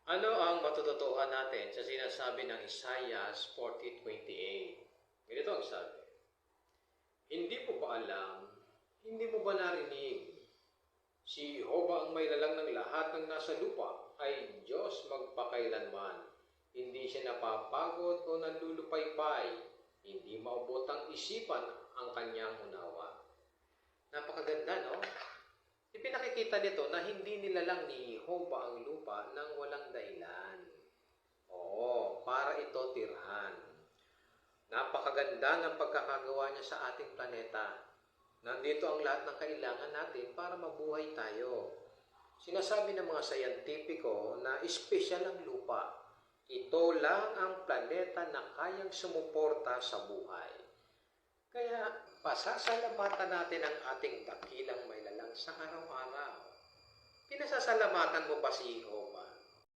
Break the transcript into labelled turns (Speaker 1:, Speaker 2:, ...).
Speaker 1: Ano ang matututuhan natin sa sinasabi ng Isaiah 40:28? Ganito ang sabi. Hindi mo ba alam? Hindi mo ba narinig? Si Jehovah ang may lalang ng lahat ng nasa lupa ay Diyos magpakailanman. Hindi siya napapagod o nanlulupaypay. Hindi maubot ang isipan ang kanyang unawa. Napakaganda, no? Ipinakikita nito na hindi nilalang ni Jehovah ang lupa nang walang dahilan. Oo, para ito tirhan. Napakaganda ng pagkakagawa niya sa ating planeta. Nandito ang lahat ng kailangan natin para mabuhay tayo. Sinasabi ng mga sayantipiko na espesyal ang lupa. Ito lang ang planeta na kayang sumuporta sa buhay. Kaya pasasalamatan natin ang ating dakilang may lalang sa araw-araw. Pinasasalamatan mo ba si Jehovah?